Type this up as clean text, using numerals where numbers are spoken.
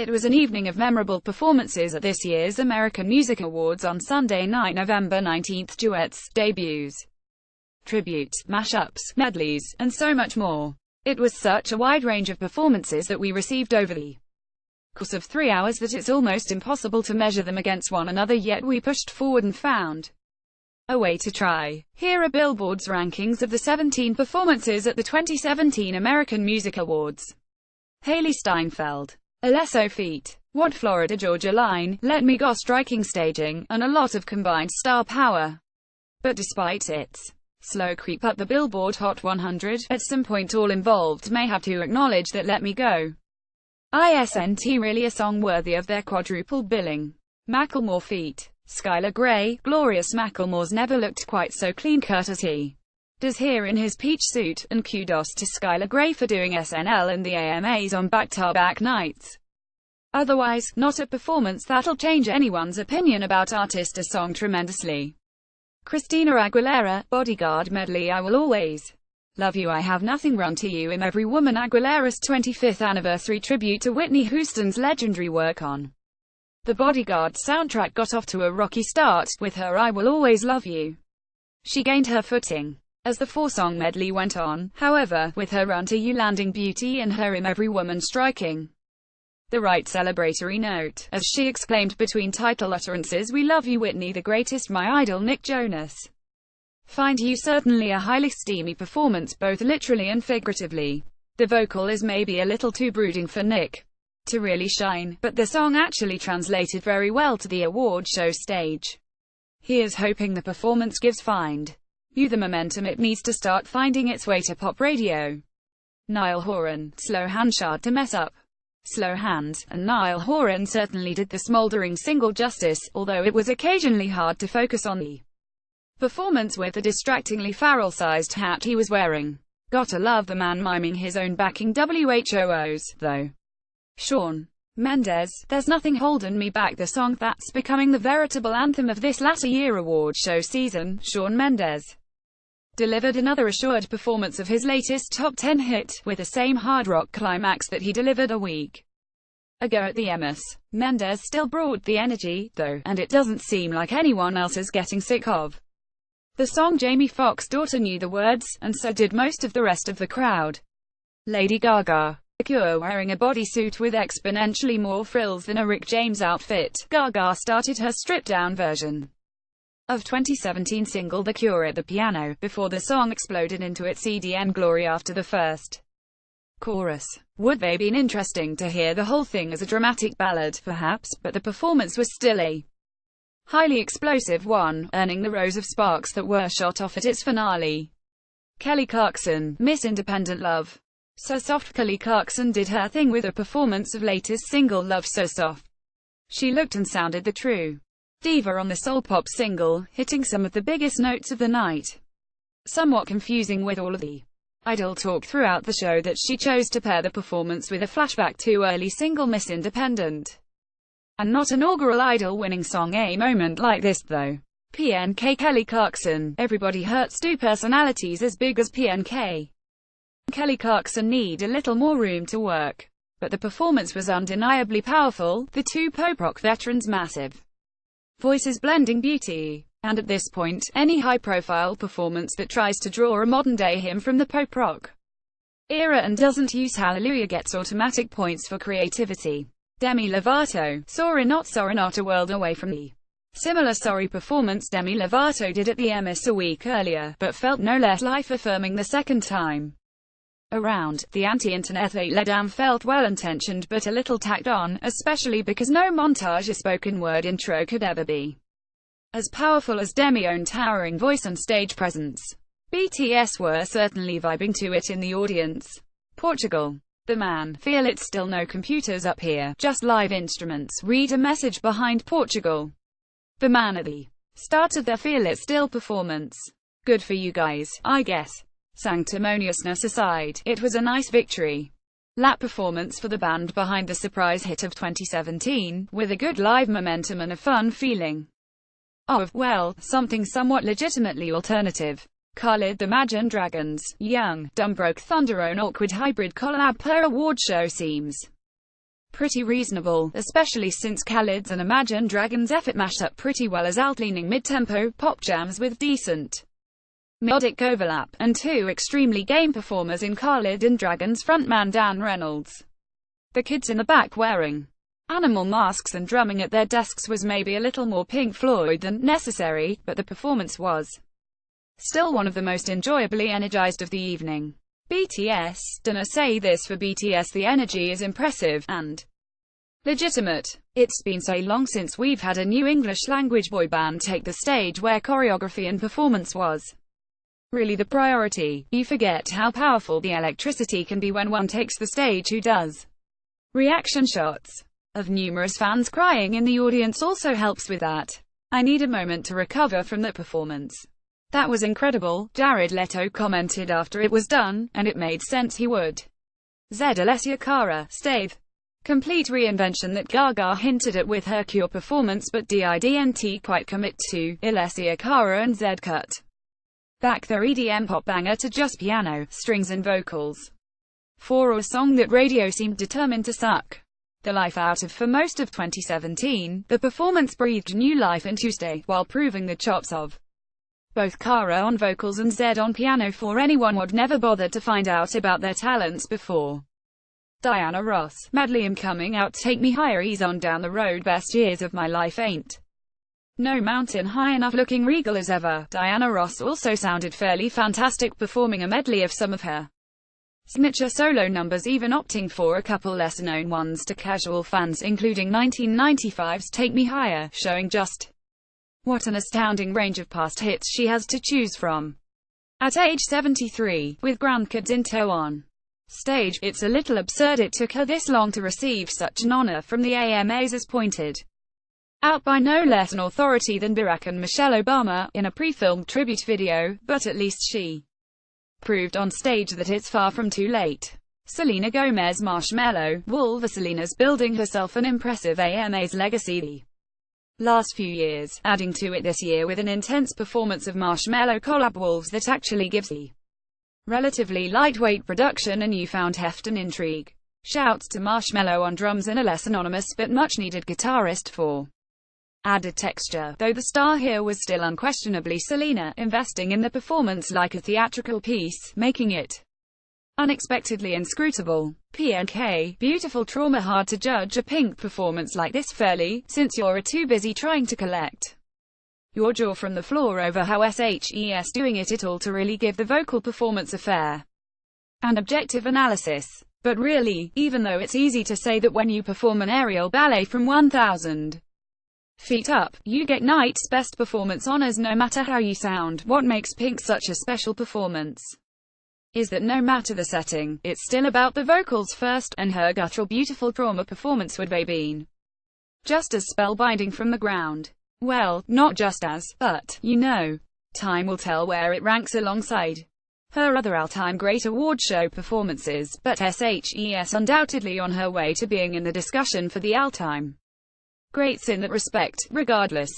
It was an evening of memorable performances at this year's American Music Awards on Sunday night, November 19th. Duets, debuts, tributes, mashups, medleys, and so much more. It was such a wide range of performances that we received over the course of 3 hours that it's almost impossible to measure them against one another, yet we pushed forward and found a way to try. Here are Billboard's rankings of the 17 performances at the 2017 American Music Awards. Hailee Steinfeld, Alesso feat. What Florida Georgia Line, Let Me Go, striking staging, and a lot of combined star power. But despite its slow creep up the Billboard Hot 100, at some point all involved may have to acknowledge that Let Me Go isn't really a song worthy of their quadruple billing. Macklemore feat. Skylar Grey, Glorious. Macklemore's never looked quite so clean-cut as he does here in his peach suit, and kudos to Skylar Grey for doing SNL and the AMAs on back-to-back nights. Otherwise, not a performance that'll change anyone's opinion about artist or song tremendously. Christina Aguilera, Bodyguard medley. I Will Always Love You, I Have Nothing, Run to You, I'm Every Woman. Aguilera's 25th anniversary tribute to Whitney Houston's legendary work on the Bodyguard soundtrack got off to a rocky start. With her I Will Always Love You, she gained her footing as the four-song medley went on, however, with her Run to You landing beauty and her I'm Every Woman striking the right celebratory note, as she exclaimed between title utterances, "We love you Whitney, the greatest, my idol Nick Jonas. Find You certainly a highly steamy performance, both literally and figuratively. The vocal is maybe a little too brooding for Nick to really shine, but the song actually translated very well to the award show stage. Here's hoping the performance gives Find You the momentum it needs to start finding its way to pop radio." Niall Horan, Slow Hands, Hard to Mess Up. Slow Hands, and Niall Horan certainly did the smouldering single justice, although it was occasionally hard to focus on the performance with the distractingly Farrell-sized hat he was wearing. Gotta love the man miming his own backing WHOOs, though. Shawn Mendes, There's Nothing Holding Me Back, the song that's becoming the veritable anthem of this latter year award show season. Shawn Mendes delivered another assured performance of his latest top 10 hit, with the same hard rock climax that he delivered a week ago at the Emmys. Mendes still brought the energy, though, and it doesn't seem like anyone else is getting sick of the song. Jamie Foxx's daughter knew the words, and so did most of the rest of the crowd. Lady Gaga, The Cure, wearing a bodysuit with exponentially more frills than a Rick James outfit, Gaga started her stripped-down version of 2017 single The Cure at the piano, before the song exploded into its EDM glory after the first chorus. Would they been interesting to hear the whole thing as a dramatic ballad, perhaps, but the performance was still a highly explosive one, earning the rows of sparks that were shot off at its finale. Kelly Clarkson, Miss Independent Love So Soft. Kelly Clarkson did her thing with a performance of latest single Love So Soft. She looked and sounded the true diva on the soul pop single, hitting some of the biggest notes of the night. Somewhat confusing with all of the idol talk throughout the show that she chose to pair the performance with a flashback to early single Miss Independent. And not inaugural Idol winning song. A moment like this, though. PNK. Kelly Clarkson, Everybody Hurts. Do personalities as big as PNK Kelly Clarkson need a little more room to work? But the performance was undeniably powerful, the two pop-rock veterans' massive voices blending beauty. And at this point, any high-profile performance that tries to draw a modern-day hymn from the pop-rock era and doesn't use Hallelujah gets automatic points for creativity. Demi Lovato, Sorry Not a World Away From Me. Similar sorry performance Demi Lovato did at the Emmys a week earlier, but felt no less life-affirming the second time around. The anti-internet letdown felt well-intentioned but a little tacked on, especially because no montage or spoken word intro could ever be as powerful as Demi's own towering voice and stage presence. BTS were certainly vibing to it in the audience. Portugal. The Man, Feel It. Still no computers up here, just live instruments. Read a message behind Portugal. The Man at the start of their Feel It Still performance. Good for you guys, I guess. Sanctimoniousness aside, it was a nice victory lap performance for the band behind the surprise hit of 2017, with a good live momentum and a fun feeling of, well, something somewhat legitimately alternative. Khalid, the Imagine Dragons, Young, Dumb Broke Thunder, own awkward hybrid collab per award show seems pretty reasonable, especially since Khaled's and Imagine Dragons' effort mashed up pretty well as out-leaning mid-tempo pop jams with decent melodic overlap, and two extremely game performers in Khaled and Dragons frontman Dan Reynolds. The kids in the back wearing animal masks and drumming at their desks was maybe a little more Pink Floyd than necessary, but the performance was still one of the most enjoyably energized of the evening. BTS, Donna say this for BTS: the energy is impressive, and legitimate. It's been so long since we've had a new English-language boy band take the stage where choreography and performance was really the priority. You forget how powerful the electricity can be when one takes the stage. Who does? Reaction shots of numerous fans crying in the audience also helps with that. I need a moment to recover from the performance. That was incredible, Jared Leto commented after it was done, and it made sense he would. Zed Alessia Cara, stayed. Complete reinvention that Gaga hinted at with her Cure performance, but didn't quite commit to. Alessia Cara and Zed cut back their EDM pop banger to just piano, strings and vocals for a song that radio seemed determined to suck the life out of for most of 2017. The performance breathed new life into Stay, while proving the chops of both Cara on vocals and Zed on piano for anyone who'd never bothered to find out about their talents before. Diana Ross, medley: I'm coming out, take me higher, ease on down the road, best years of my life, ain't no mountain high enough, looking regal as ever. Diana Ross also sounded fairly fantastic, performing a medley of some of her signature solo numbers, even opting for a couple lesser-known ones to casual fans, including 1995's Take Me Higher, showing just what an astounding range of past hits she has to choose from. At age 73, with grandkids in tow on stage, it's a little absurd it took her this long to receive such an honor from the AMAs, as pointed out by no less an authority than Barack and Michelle Obama, in a pre-filmed tribute video, but at least she proved on stage that it's far from too late. Selena Gomez, Marshmello, Wolver. Selena's building herself an impressive AMAs legacy the last few years, adding to it this year with an intense performance of Marshmello collab Wolves that actually gives the relatively lightweight production a newfound heft and intrigue. Shouts to Marshmello on drums and a less anonymous but much-needed guitarist for added texture, though the star here was still unquestionably Selena, investing in the performance like a theatrical piece, making it unexpectedly inscrutable. PNK, Beautiful Trauma. Hard to judge a Pink performance like this fairly, since you're too busy trying to collect your jaw from the floor over how SHES doing it all to really give the vocal performance a fair and objective analysis. But really, even though it's easy to say that when you perform an aerial ballet from 1,000 feet up, you get night's best performance honors no matter how you sound, what makes Pink such a special performance is that no matter the setting, it's still about the vocals first, and her guttural Beautiful Trauma performance would have been just as spellbinding from the ground. Well, not just as, but, you know, time will tell where it ranks alongside her other all-time great award show performances, but SHES undoubtedly on her way to being in the discussion for the all-time greats in that respect, regardless.